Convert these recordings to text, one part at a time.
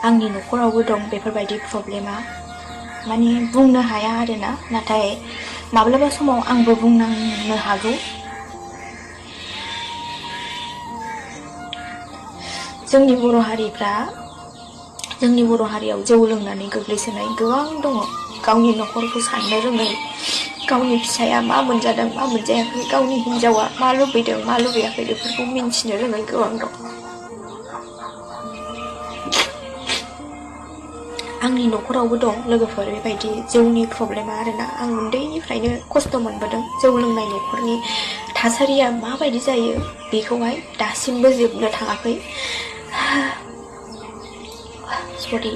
आंनि न'खरावबो दं बेफोरबायदि प्रब्लेमा माने बुंनो हाया आरोना नाथाय माब्लाबा समाव आंबो बुंनांनो हागौ जोंनि बर' हारियाव जौ लोंनानै गोग्लैसोनाय गोबां दङ गावनि न'खरखौ साननो रोङै गावनि फिसाया मा मोनजादों मा मोनजायाखै गावनि हिनजावा मा लुबैदों मा लुबैयाखै बेफोरखौ मिन्थिनो रोङै गोबां दं आंनि न'खरावबो दं लोगोफोर बेबायदि जौनि प्रब्लेमा आरोना आं उन्दैनिफ्रायनो खस्थ' मोनबोदों जौ लोंनाय न'खरनि थासारिया माबायदि जायो बेखौहाय दासिमबो जोबनो थाङाखै सरि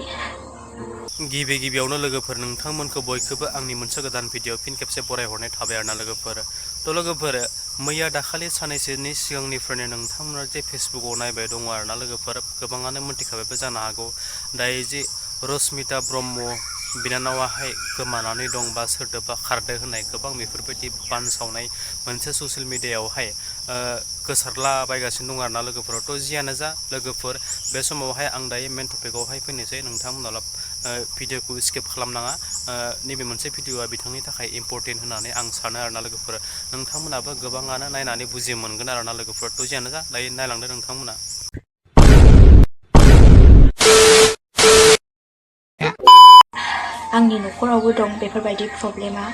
गिबियावनो लोगोफोर नोंथांमोनखौ बयखौबो आंनि मोनसे गोदान भिडिअ फिन खेबसे बरायहरनाय थाबाय आरोना लोगोफोर थ' लोगोफोर मैया दाखालि साननैसोनि सिगांनिफ्रायनो नोंथांमोना जे फेसबुकाव नायबाय दङ आरोना लोगोफोर गोबाङानो मोनथिखाबायबो जानो हागौ दायो जे रश्मिता ब्रह्म बिनानावाहाय गोमानानै दं बा सोरदोबा खारदो होननाय गोबां बेफोरबायदि बानसावनाय मोनसे ससियेल मिडियायावहाय गोसारलाबायगासिनो दं आरोना लोगोफोरावथ' जियानो जा लोगोफोर बे समावहाय आं दायो मेन टपिकआवहाय फैनोसै नोंथांमोनाव भिडिअखौ स्किप खालामनाङा नैबे मोनसे भिडिअआ बिथांनि थाखाय इम्परटेन्ट होननानै आं सानो आरोना लोगोफोर नोंथांमोनाबो गोबाङानो नायनानै बुजि मोनगोन आरोना लोगोफोर थ' जियानो जा दायो नायलांदो नोंथांमोना आंनि न'खरावबो दं बेफोरबायदि प्रब्लेमा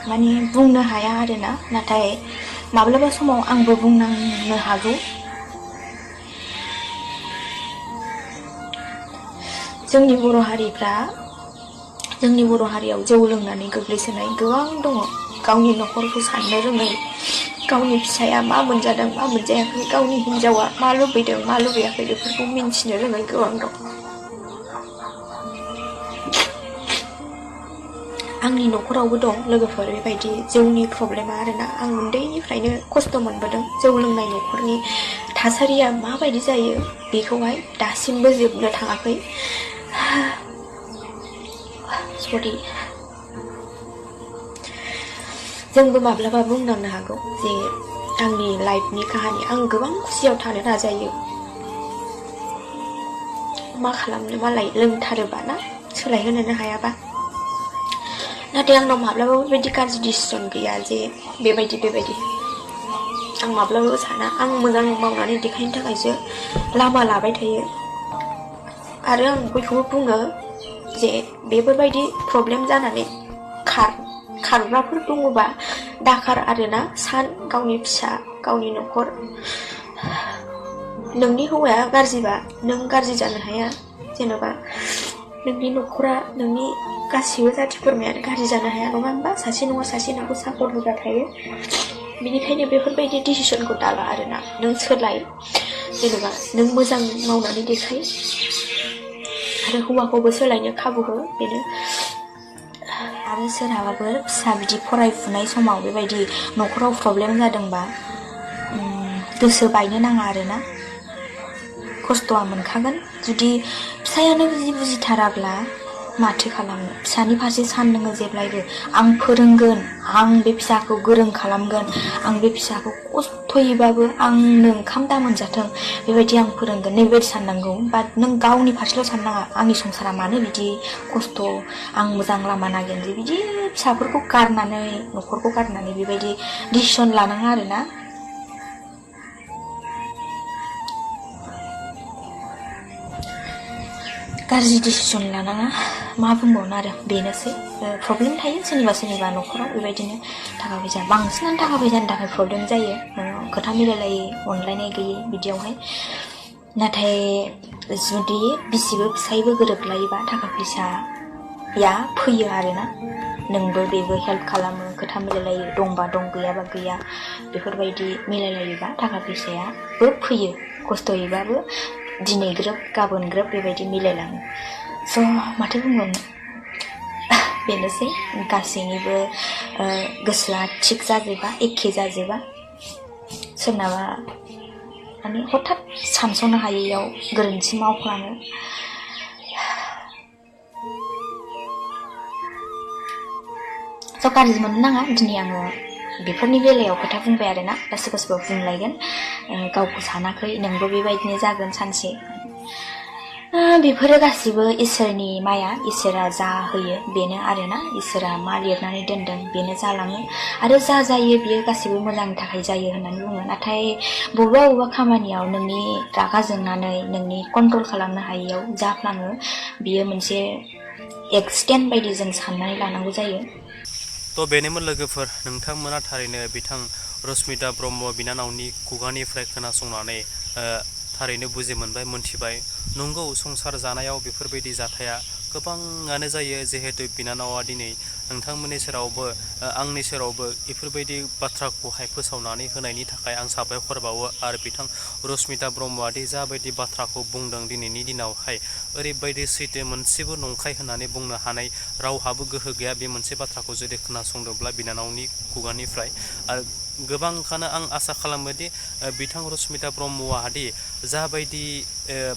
माने बुंनो हाया आरोना नाथाय माब्लाबा समाव आंबो बुंनांनो हागौ जोंनि बर' हारियाव जौ लोंनानै गोग्लैसोनाय गोबां दङ गावनि न'खरखौ साननो रोङै गावनि फिसाया मा मोनजादों मा मोनजायाखै गावनि हिनजावा मा लुबैदों मा लुबैयाखै बेफोरखौ मिन्थिनो रोङै गोबां दं आंनि न'खरावबो दं लोगोफोर बेबायदि जौनि प्रब्लेमा आरोना आं उन्दैनिफ्रायनो खस्थ' मोनबोदों जौ लोंनाय न'खरनि थासारिया माबायदि जायो बेखौहाय दासिमबो जोबनो थाङाखै सरि जोंबो माब्लाबा बुंनांनो हागौ जे आंनि लाइफनि काहानि आं गोबां खुसियाव थानो नाजायो मा खालामनो मालाय लोंथारोबा ना सोलायहोनोनो हायाबा नाथाय आंनाव माब्लाबाबो बेबायदि गाज्रि डिसिसन गैया जे बेबायदि आं माब्लाबाबो साना आं मोजां मावनानै देखायनो थाखायसो लामा लाबाय थायो आरो आं बयखौबो बुङो जे बेफोरबायदि प्रब्लेम जानानै खारग्राफोर दङबा दाखार आरोना सान गावनि फिसा गावनि न'खर नोंनि हौवाया गाज्रिबा नों गाज्रि जानो हाया जेन'बा नोंनि न'खरा नोंनि गासिबो जाथि खुरमायानो गाज्रि जानो हाया नङा होनबा सासे नङा सासे नोंखौ सापर्ट होग्रा थायो बेनिखायनो बेफोरबायदि डिसिसनखौ दाला आरोना नों सोलाय जेनेबा नों मोजां मावनानै देखाय आरो हौवाखौबो सोलायनो खाबु हो बेनो आरो सोरहाबाफोर फिसा बिदि फरायफुनाय समाव बेबायदि न'खराव प्रब्लेम जादोंबा गोसो बायनो नाङा आरोना खस्थ'आ मोनखागोन जुदि फिसायानो बुजिथाराब्ला माथो खालामनो फिसानि फारसे सान नोङो जेब्लायबो आं फोरोंगोन आं बे फिसाखौ गोरों खालामगोन आं बे फिसाखौ खस्थ'यैबाबो आंनो ओंखाम दा मोनजाथों बेबायदि आं फोरोंगोन नैबेबायदि साननांगौ बाट नों गावनि फारसेल' साननाङा आंनि संसारा मानो बिदि खस्थ' आं मोजां लामा नागिरनोसै बिदि फिसाफोरखौ गारनानै न'खरखौ गारनानै बेबायदि डिसिसन लानाङा आरोना गाज्रि डिसिसन लानाङा मा बुंबावनो आरो बेनोसै प्रब्लेम थायो सोरनिबा न'खराव बेबायदिनो थाखा फैसा बांसिनानो थाखा फैसानि थाखाय प्रब्लेम जायो खोथा मिलायलायै अनलायनाय गैयै बिदियावहाय नाथाय जुदि बिसिबो फिसायबो गोरोबलायोबा थाखा फैसाया फैयो आरोना नोंबो बेबो हेल्प खालामो खोथा मिलायलायो दंबा दं गैयाबा गैया बेफोरबायदि मिलायलायोबा थाखा फैसायाबो फैयो खस्थ'यैबाबो दिनै ग्रोब गाबोन ग्रोब बेबायदि मिलायलाङो स' माथो बुंबावनो बेनोसै गासैनिबो गोसोआ थिग जाजोबा एखे जाजोबा सोरनाबा माने हठात सानस'नो हायैयाव गोरोन्थि मावफ्लाङो स' गाज्रि मोननो नाङा दिनै आङो बेफोरनि बेलायाव खोथा बुंबाय आरोना दा सोरबा बुंलायगोन गावखौ सानाखै नोंबो बेबायदिनो जागोन सानसे बेफोरो गासिबो इसोरनि माया इसोरा जा होयो बेनो आरोना इसोरा मा लिरनानै दोनदों बेनो जालाङो आरो जा जायो बियो गासिबो मोजांनि थाखाय जायो होननानै बुङो नाथाय बबेबा खामानियाव नोंनि रागा जोंनानै नोंनि कन्ट्रल खालामनो हायैयाव जाफ्लाङो बियो मोनसे एक्सिडेन्ट बायदि जों साननानै लानांगौ जायो। थ' बेनोमोन लोगोफोर नोंथांमोना थारैनो बिथां रश्मिता ब्रह्म बिनानावनि खुगानिफ्राय खोनासंनानै थारैनो बुजि मोनबाय मोनथिबाय नंगौ संसार जानायाव बेफोरबायदि जाथाया गोबाङानो जायो जिहेतु बिनानावा दिनै नोंथांमोननि सेरावबो आंनि सेरावबो बेफोरबायदि बाथ्राखौहाय फोसावनानै होनायनि थाखाय आं साबायखर बावो आरो बिथां रश्मिता ब्रह्मआदि जाबायदि बाथ्राखौ बुंदों दिनैनि दिनावहाय ओरैबायदि सैथो मोनसेबो नंखाय होननानै बुंनो हानाय रावहाबो गोहो गैया बे मोनसे बाथ्राखौ जुदि खोनासंदोंब्ला बिनानावनि खुगानिफ्राय आरो गोबांखानो आं आसा खालामोदि बिथां रश्मिता ब्रह्मआदि जाबायदि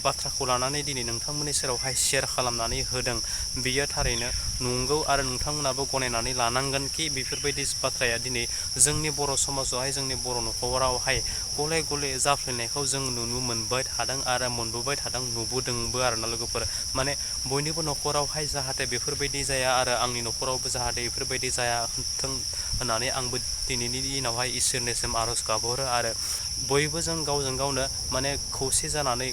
बाथ्राखौ लानानै दिनै नोंथांमोननि सेरावहाय शेयार खालामनानै होदों बियो थारैनो नंगौ आरो नोंथांमोनाबो गनायनानै लानांगोन कि बेफोरबायदि बाथ्राया दिनै जोंनि बर' समाजावहाय जोंनि बर' न'खरावहाय गले गले जाफ्लेनायखौ जों नुनो मोनबाय थादों आरो मोनबोबाय थादों नुबोदोंबो आरोना लोगोफोर माने बयनिबो न'खरावहाय जाहाथे बेफोरबायदि जाया आरो आंनि न'खरावबो जाहाथे बेफोरबायदि जायाथों होननानै आंबो दिनैनि दिनावहाय इसोरनिसिम आर'ज गाबहरो आरो बयबो जों गावजों गावनो माने खौसे जानानै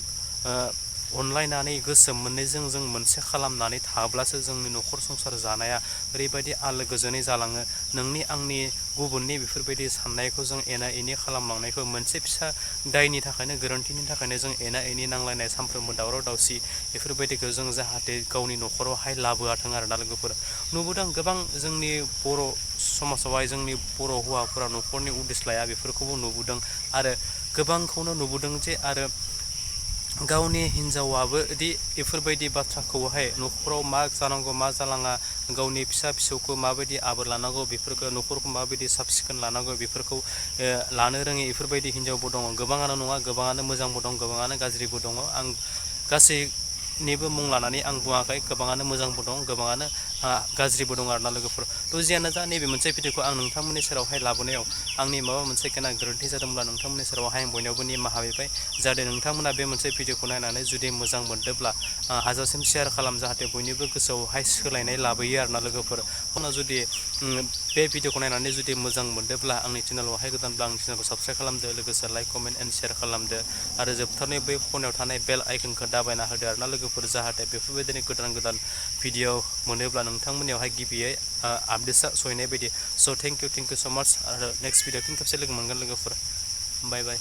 अनलायनानै गोसो मोननैजों जों मोनसे खालामनानै थाब्लासो जोंनि न'खर संसार जानाया ओरैबायदि आलो गोजोनै जालाङो नोंनि आंनि गुबुननि बेफोरबायदि साननायखौ जों एना एनि खालामलांनायखौ मोनसे फिसा दायनि थाखायनो गोरोन्थिनि थाखायनो जों एना एनि नांलायनाय सानफ्रोमबो दावराव दावसि बेफोरबायदिखौ जों जाहाथे गावनि न'खरावहाय लाबोआथों आरोना लोगोफोर नुबोदों गोबां जोंनि बर' समाजावहाय जोंनि बर' हौवाफोरा न'खरनि उदिस लाया बेफोरखौबो नुबोदों आरो गोबांखौनो नुबोदों जे आरो गावनि हिन्जावाबो दि बेफोरबायदि बाथ्राखौहाय न'खराव मा जानांगौ मा जालाङा गावनि फिसा फिसौखौ माबायदि आबोर लानांगौ बेफोरखौ न'खरखौ माबायदि साब सिखोन लानांगौ बेफोरखौ लानो रोङि बेफोरबायदि हिन्जावबो दङ गोबाङानो नङा गोबाङानो मोजांबो दं गोबाङानो गाज्रिबो दङ आं गासैनिबो मुं लानानै आं बुङाखै गोबाङानो मोजांबो दं गोबाङानो गाज्रिबो दं आरोना लोगोफोर थ' जियानो जा नैबे मोनसे भिडिअखौ आं नोंथांमोननि सेरावहाय लाबोनायाव आंनि माबा मोनसे गोनां गोरोन्थि जादोंब्ला नोंथांमोननि सेरावहाय आं बयनावबो निमाहा बिबाय जाहाथे नोंथांमोना बे मोनसे भिडिअखौ नायनानै जुदि मोजां मोनदोंब्ला हाजासिम शेयार खालाम जाहाथे बयनिबो गोसोआवहाय सोलायनाय लाबोयो आरोना लोगोफोर उनाव जुदि बे भिडिअखौ नायनानै जुदि मोजां मोनदोंब्ला आंनि चेनेलावहाय गोदानब्ला आंनि चेनेलखौ साबस्क्राइब खालामदो लोगोसे लाइक कमेन्ट एन्ड शेयार खालामदो आरो जोबथारनाय बै खनायाव थानाय बेल आइकनखौ दाबायना होदो आरोना लोगोफोर जाहाथे बेफोरबायदिनो गोदान गोदान भिडिअ मोनोब्ला नोंथांमोननियावहाय गिबियै आपडेटसा सहैनाय बायदि स' थेंक इउ स' माच आरो नेक्स्ट भिडिअ फिन खेबसे लोगो मोनगोन लोगोफोर बाय बाय।